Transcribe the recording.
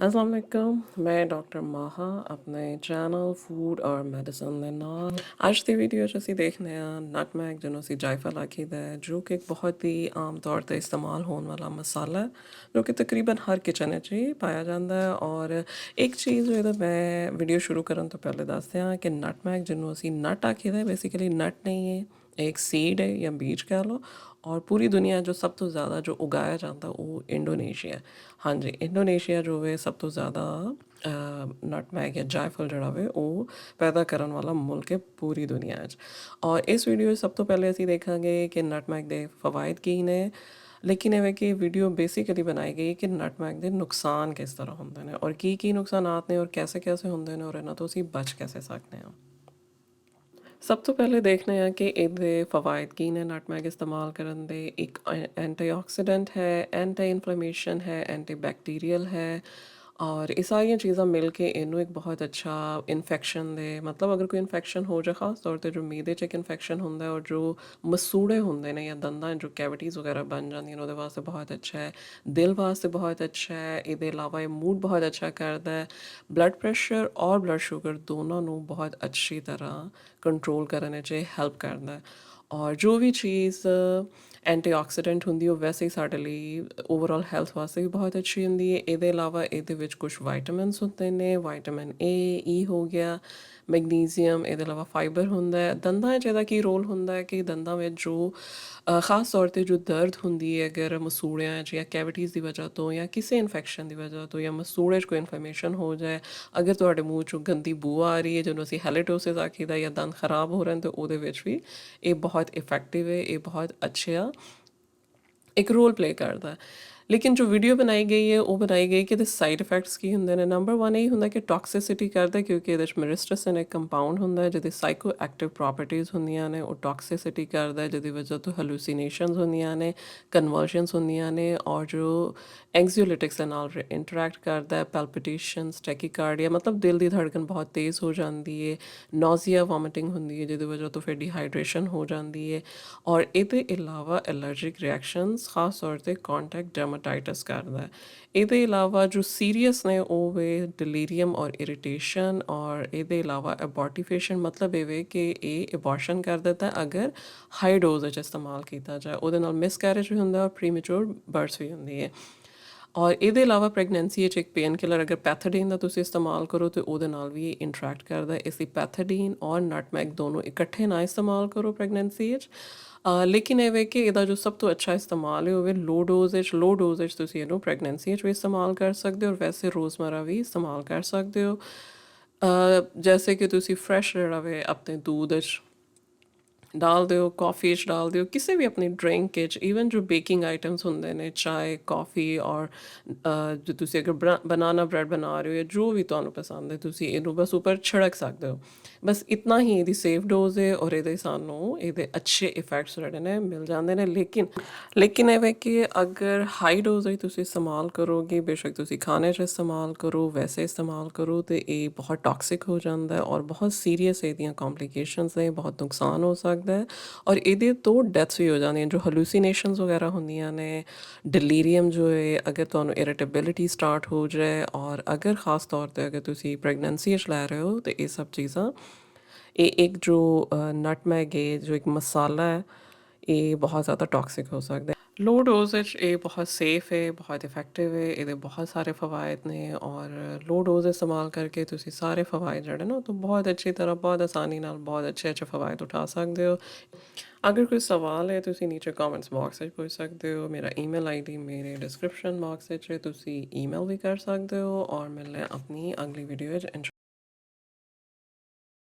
अस्सलाम मैं डॉक्टर माहा अपने ਚੈਨਲ ਫੂਡ ਔਰ ਮੈਡੀਸਨ ਦੇ ਨਾਲ ਅੱਜ ਦੀ ਵੀਡੀਓ 'ਚ ਅਸੀਂ ਦੇਖਦੇ ਹਾਂ ਨਟਮੈਗ ਜਿਹਨੂੰ ਅਸੀਂ ਜਾਇਫਲ ਆਖੀਦਾ ਹੈ, ਜੋ ਕਿ ਇੱਕ ਬਹੁਤ ਹੀ ਆਮ ਤੌਰ 'ਤੇ ਇਸਤੇਮਾਲ ਹੋਣ ਵਾਲਾ ਮਸਾਲਾ ਹੈ ਜੋ ਕਿ ਤਕਰੀਬਨ ਹਰ ਕਿਚਨ ਵਿੱਚ ਹੀ ਪਾਇਆ ਜਾਂਦਾ ਹੈ। ਔਰ ਇੱਕ ਚੀਜ਼ ਜਿਹੜਾ ਮੈਂ ਵੀਡੀਓ ਸ਼ੁਰੂ ਕਰਨ ਤੋਂ ਪਹਿਲੇ ਦੱਸਦੇ ਹਾਂ ਕਿ ਨਟਮੈਗ ਜਿਹਨੂੰ ਅਸੀਂ ਨਟ ਆਖੀਦਾ ਬੇਸਿਕਲੀ ਨਟ नहीं है, एक सीड है या बीज कह लो। और पूरी दुनिया जो सब तो ज़्यादा जो उगाया जाता वो इंडोनेशिया। हाँ जी, इंडोनेशिया जो है सब तो ज़्यादा नटमैग या जायफल जड़ा वे वो पैदा करने वाला मुल्क है पूरी दुनिया 'ਚ। और इस वीडियो सब तो पहले ਅਸੀਂ ਦੇਖਾਂਗੇ ਕਿ ਨਟਮੈਗ ਦੇ ਫਵਾਇਦ ਕੀ ਨੇ, ਲੇਕਿਨ ਐਵੇਂ ਕਿ ਵੀਡੀਓ ਬੇਸਿਕਲੀ ਬਣਾਈ ਗਈ ਕਿ ਨਟਮੈਗ ਦੇ ਨੁਕਸਾਨ ਕਿਸ ਤਰ੍ਹਾਂ ਹੁੰਦੇ ਨੇ ਔਰ ਕੀ ਨੁਕਸਾਨਾਤ ਨੇ ਔਰ ਕੈਸੇ ਹੁੰਦੇ ਨੇ ਔਰ ਇਹਨਾਂ ਤੋਂ ਅਸੀਂ ਬਚ कैसे ਸਕਦੇ ਹਾਂ। ਸਭ ਤੋਂ ਪਹਿਲੇ ਦੇਖਦੇ ਹਾਂ ਕਿ ਇਹਦੇ ਫਵਾਇਦ ਕੀ ਨੇ ਨਟਮੈਗ ਇਸਤੇਮਾਲ ਕਰਨ ਦੇ। ਇੱਕ ਐਂਟੀਆਕਸੀਡੈਂਟ ਹੈ, ਐਂਟੀ ਇਨਫਲੇਮੇਸ਼ਨ ਹੈ, ਐਂਟੀ ਬੈਕਟੀਰੀਅਲ ਹੈ ਔਰ ਇਹ ਸਾਰੀਆਂ ਚੀਜ਼ਾਂ ਮਿਲ ਕੇ ਇਹਨੂੰ ਇੱਕ ਬਹੁਤ ਅੱਛਾ ਇਨਫੈਕਸ਼ਨ ਦੇ ਮਤਲਬ ਅਗਰ ਕੋਈ ਇਨਫੈਕਸ਼ਨ ਹੋ ਜਾਏ, ਖਾਸ ਤੌਰ 'ਤੇ ਜੋ ਮੀਦੇ 'ਚ ਇੱਕ ਇਨਫੈਕਸ਼ਨ ਹੁੰਦਾ ਔਰ ਜੋ ਮਸੂੜੇ ਹੁੰਦੇ ਨੇ ਜਾਂ ਦੰਦਾਂ ਜੋ ਕੈਵਿਟੀਜ਼ ਵਗੈਰਾ ਬਣ ਜਾਂਦੀਆਂ ਨੇ ਉਹਦੇ ਵਾਸਤੇ ਬਹੁਤ ਅੱਛਾ ਹੈ। ਦਿਲ ਵਾਸਤੇ ਬਹੁਤ ਅੱਛਾ ਹੈ। ਇਹਦੇ ਇਲਾਵਾ ਇਹ ਮੂਡ ਬਹੁਤ ਅੱਛਾ ਕਰਦਾ ਹੈ। ਬਲੱਡ ਪ੍ਰੈਸ਼ਰ ਔਰ ਬਲੱਡ ਸ਼ੂਗਰ ਦੋਨਾਂ ਨੂੰ ਬਹੁਤ ਅੱਛੀ ਤਰ੍ਹਾਂ ਕੰਟਰੋਲ ਕਰਨ 'ਚ ਹੈਲਪ ਕਰਦਾ ਹੈ। ਔਰ ਜੋ ਵੀ ਚੀਜ਼ ਐਂਟੀਆਕਸੀਡੈਂਟ ਹੁੰਦੀ ਉਹ ਵੈਸੇ ਹੀ ਸਾਡੇ ਲਈ ਓਵਰਆਲ ਹੈਲਥ ਵਾਸਤੇ ਵੀ ਬਹੁਤ ਅੱਛੀ ਹੁੰਦੀ ਹੈ। ਇਹਦੇ ਇਲਾਵਾ ਇਹਦੇ ਵਿੱਚ ਕੁਝ ਵਾਈਟਾਮਿਨਸ ਹੁੰਦੇ ਨੇ, ਵਾਈਟਾਮਿਨ ਈ ਹੋ ਗਿਆ, ਮੈਗਨੀਜ਼ੀਅਮ, ਇਹਦੇ ਇਲਾਵਾ ਫਾਈਬਰ ਹੁੰਦਾ ਹੈ। ਦੰਦਾਂ 'ਚ ਇਹਦਾ ਕੀ ਰੋਲ ਹੁੰਦਾ ਹੈ ਕਿ ਦੰਦਾਂ ਵਿੱਚ ਜੋ ਖਾਸ ਤੌਰ 'ਤੇ ਜੋ ਦਰਦ ਹੁੰਦੀ ਹੈ ਅਗਰ ਮਸੂੜਿਆਂ 'ਚ ਜਾਂ ਕੈਵਿਟੀਜ਼ ਦੀ ਵਜ੍ਹਾ ਤੋਂ ਜਾਂ ਕਿਸੇ ਇਨਫੈਕਸ਼ਨ ਦੀ ਵਜ੍ਹਾ ਤੋਂ ਜਾਂ ਮਸੂੜੇ 'ਚ ਕੋਈ ਇਨਫਲੇਮੇਸ਼ਨ ਹੋ ਜਾਏ, ਅਗਰ ਤੁਹਾਡੇ ਮੂੰਹ 'ਚੋਂ ਗੰਦੀ ਬੂ ਆ ਰਹੀ ਹੈ ਜਿਹਨੂੰ ਅਸੀਂ ਹੈਲੀਟੋਸਿਸ ਆਖੀਦਾ ਜਾਂ ਦੰਦ ਖਰਾਬ ਹੋ ਰਹੇ ਨੇ ਤਾਂ ਉਹਦੇ ਵਿੱਚ ਵੀ ਇਹ ਬਹੁਤ ਇਫੈਕਟਿਵ ਹੈ, ਇਹ ਬਹੁਤ ਅੱਛਾ ਇੱਕ ਰੋਲ ਪਲੇ ਕਰਦਾ। ਲੇਕਿਨ ਜੋ ਵੀਡੀਓ ਬਣਾਈ ਗਈ ਹੈ ਉਹ ਬਣਾਈ ਗਈ ਕਿ ਇਹਦੇ ਸਾਈਡ ਇਫੈਕਟਸ ਕੀ ਹੁੰਦੇ ਨੇ। ਨੰਬਰ 1 ਇਹ ਹੁੰਦਾ ਕਿ ਟੌਕਸਿਸਿਟੀ ਕਰਦਾ ਕਿਉਂਕਿ ਇਹਦੇ 'ਚ ਮਿਰਿਸਟਸਿਨ ਇੱਕ ਕੰਪਾਊਂਡ ਹੁੰਦਾ ਜਿਹਦੇ ਸਾਈਕੋ ਐਕਟਿਵ ਪ੍ਰੋਪਰਟੀਜ਼ ਹੁੰਦੀਆਂ ਨੇ, ਉਹ ਟੌਕਸਿਸਿਟੀ ਕਰਦਾ ਜਿਹਦੀ ਵਜ੍ਹਾ ਤੋਂ ਹੈਲੂਸੀਨੇਸ਼ਨਸ ਹੁੰਦੀਆਂ ਨੇ, ਕਨਵਰਜਨਸ ਹੁੰਦੀਆਂ ਨੇ ਔਰ ਜੋ ਐਂਗਜ਼ੀਓਲਿਟਿਕਸ ਦੇ ਨਾਲ ਇੰਟਰੈਕਟ ਕਰਦਾ, ਪੈਲਪੀਟੇਸ਼ਨਸ, ਟੈਕੀਕਾਰਡੀਆ ਮਤਲਬ ਦਿਲ ਦੀ ਧੜਕਨ ਬਹੁਤ ਤੇਜ਼ ਹੋ ਜਾਂਦੀ ਹੈ, ਨੌਜ਼ੀਆ ਵੋਮਿਟਿੰਗ ਹੁੰਦੀ ਹੈ ਜਿਹਦੀ ਵਜ੍ਹਾ ਤੋਂ ਫਿਰ ਡੀਹਾਈਡਰੇਸ਼ਨ ਹੋ ਜਾਂਦੀ ਹੈ। ਔਰ ਇਹਦੇ ਇਲਾਵਾ ਐਲਰਜਿਕ ਰਿਐਕਸ਼ਨਸ ਖਾਸ ਤੌਰ 'ਤੇ ਕੰਟੈਕਟ ਡਰਮਾਟਾਈਟਸ ਕਰਦਾ। ਇਹਦੇ ਇਲਾਵਾ ਜੋ ਸੀਰੀਅਸ ਨੇ ਉਹ ਵੇ ਡਿਲੀਰੀਅਮ ਔਰ ਇਰੀਟੇਸ਼ਨ ਔਰ ਇਹਦੇ ਇਲਾਵਾ ਅਬੋਰਟੀਫੇਸ਼ਨ ਮਤਲਬ ਇਹ ਵੇ ਕਿ ਇਹ ਅਬੋਰਸ਼ਨ ਕਰ ਦਿੰਦਾ ਅਗਰ ਹਾਈ ਡੋਜ਼ ਵਿੱਚ ਇਸਤੇਮਾਲ ਕੀਤਾ ਜਾਏ। ਉਹਦੇ ਨਾਲ ਮਿਸਕੈਰੇਜ ਵੀ ਹੁੰਦਾ ਔਰ ਪ੍ਰੀਮੈਚੁਰ ਬਰਥ ਵੀ ਹੁੰਦੀ ਹੈ। ਔਰ ਇਹਦੇ ਇਲਾਵਾ ਪ੍ਰੈਗਨੈਂਸੀ 'ਚ ਇੱਕ ਪੇਨ ਕਿਲਰ ਅਗਰ ਪੈਥਾਡੀਨ ਦਾ ਤੁਸੀਂ ਇਸਤੇਮਾਲ ਕਰੋ ਤਾਂ ਉਹਦੇ ਨਾਲ ਵੀ ਇਹ ਇੰਟਰੈਕਟ ਕਰਦਾ। ਇਸ ਲਈ ਪੈਥਾਡੀਨ ਔਰ ਨਟਮੈਗ ਦੋਨੋਂ ਇਕੱਠੇ ਨਾ ਇਸਤੇਮਾਲ ਕਰੋ ਪ੍ਰੈਗਨੈਂਸੀ 'ਚ। ਲੇਕਿਨ ਇਹ ਵੇ ਕਿ ਇਹਦਾ ਜੋ ਸਭ ਤੋਂ ਅੱਛਾ ਇਸਤੇਮਾਲ ਹੈ ਉਹ ਵੇ ਲੋ ਡੋਜ਼ 'ਚ ਤੁਸੀਂ ਇਹਨੂੰ ਪ੍ਰੈਗਨੈਂਸੀ 'ਚ ਵੀ ਇਸਤੇਮਾਲ ਕਰ ਸਕਦੇ ਹੋ ਔਰ ਵੈਸੇ ਰੋਜ਼ਮਰਾ ਵੀ ਇਸਤੇਮਾਲ ਕਰ ਸਕਦੇ ਹੋ। ਜੈਸੇ ਕਿ ਤੁਸੀਂ ਫਰੈਸ਼ ਜਿਹੜਾ ਵੇ ਆਪਣੇ दूध 'ਚ डाल ਦਿਓ, ਕੌਫੀ 'ਚ डाल ਦਿਓ, ਕਿਸੇ ਵੀ ਆਪਣੀ ਡਰਿੰਕ 'ਚ ਈਵਨ ਜੋ ਬੇਕਿੰਗ ਆਈਟਮਸ ਹੁੰਦੇ ਨੇ ਚਾਏ, ਕੌਫੀ ਔਰ ਜੋ ਤੁਸੀਂ ਅਗਰ ਬਨਾਨਾ ਬ੍ਰੈਡ ਬਣਾ ਰਹੇ ਹੋ ਜਾਂ ਜੋ ਵੀ ਤੁਹਾਨੂੰ ਪਸੰਦ ਹੈ ਤੁਸੀਂ ਇਹਨੂੰ ਬਸ ਉੱਪਰ ਛਿੜਕ ਸਕਦੇ ਹੋ। ਬਸ ਇਤਨਾ ਹੀ ਇਹਦੀ ਸੇਫ ਡੋਜ਼ ਹੈ ਔਰ ਇਹਦੇ ਸਾਨੂੰ ਇਹਦੇ ਅੱਛੇ ਇਫੈਕਟਸ ਜਿਹੜੇ ਨੇ ਮਿਲ ਜਾਂਦੇ ਨੇ। ਲੇਕਿਨ ਇਹ ਵੇ ਕਿ ਅਗਰ ਹਾਈ ਡੋਜ਼ ਹੀ ਤੁਸੀਂ ਇਸਤੇਮਾਲ ਕਰੋਗੇ, ਬੇਸ਼ੱਕ ਤੁਸੀਂ ਖਾਣੇ 'ਚ ਇਸਤੇਮਾਲ ਕਰੋ, ਵੈਸੇ ਇਸਤੇਮਾਲ ਕਰੋ ਤਾਂ ਇਹ ਬਹੁਤ ਟੌਕਸਿਕ ਹੋ ਜਾਂਦਾ ਔਰ ਬਹੁਤ ਸੀਰੀਅਸ ਇਹਦੀਆਂ ਕੰਪਲੀਕੇਸ਼ਨਸ ਨੇ, ਬਹੁਤ ਨੁਕਸਾਨ ਹੋ ਸਕਦਾ ਹੈ ਔਰ ਇਹਦੇ ਤੋਂ ਡੈਥਸ ਵੀ ਹੋ ਜਾਂਦੀਆਂ। ਜੋ ਹੈਲੂਸੀਨੇਸ਼ਨਸ ਵਗੈਰਾ ਹੁੰਦੀਆਂ ਨੇ, ਡਿਲੀਰੀਅਮ ਜੋ ਹੈ, ਅਗਰ ਤੁਹਾਨੂੰ ਇਰੀਟੇਬਿਲਿਟੀ ਸਟਾਰਟ ਹੋ ਜਾਏ ਔਰ ਅਗਰ ਖਾਸ ਤੌਰ 'ਤੇ ਅਗਰ ਤੁਸੀਂ ਪ੍ਰੈਗਨੈਂਸੀ 'ਚ ਲੈ ਰਹੇ ਹੋ ਤਾਂ ਇਹ ਸਭ ਚੀਜ਼ਾਂ ਇਹ ਇੱਕ ਜੋ ਨਟਮੈਗ ਹੈ ਜੋ ਇੱਕ ਮਸਾਲਾ ਹੈ ਇਹ ਬਹੁਤ ਜ਼ਿਆਦਾ ਟੌਕਸਿਕ ਹੋ ਸਕਦਾ ਹੈ। ਲੋ ਡੋਜ਼ ਵਿੱਚ ਇਹ ਬਹੁਤ ਸੇਫ ਹੈ, ਬਹੁਤ ਇਫੈਕਟਿਵ ਹੈ, ਇਹਦੇ ਬਹੁਤ ਸਾਰੇ ਫਵਾਇਦ ਨੇ ਔਰ ਲੋ ਡੋਜ਼ ਇਸਤੇਮਾਲ ਕਰਕੇ ਤੁਸੀਂ ਸਾਰੇ ਫਵਾਇਦ ਜਿਹੜੇ ਨਾ ਉਹ ਤੋਂ ਬਹੁਤ ਅੱਛੀ ਤਰ੍ਹਾਂ ਬਹੁਤ ਆਸਾਨੀ ਨਾਲ ਬਹੁਤ ਅੱਛੇ ਫਵਾਇਦ ਉਠਾ ਸਕਦੇ ਹੋ। ਅਗਰ ਕੋਈ ਸਵਾਲ ਹੈ ਤੁਸੀਂ ਨੀਚੇ ਕਮੈਂਟਸ ਬਾਕਸ ਵਿੱਚ ਪੁੱਛ ਸਕਦੇ ਹੋ। ਮੇਰਾ ਈਮੇਲ ਆਈਡੀ ਮੇਰੇ ਡਿਸਕ੍ਰਿਪਸ਼ਨ ਬਾਕਸ ਵਿੱਚ ਹੈ, ਤੁਸੀਂ ਈਮੇਲ ਵੀ ਕਰ ਸਕਦੇ ਹੋ ਔਰ ਮਿਲਣਾ ਆਪਣੀ ਅਗਲੀ ਵੀਡੀਓ ਵਿੱਚ।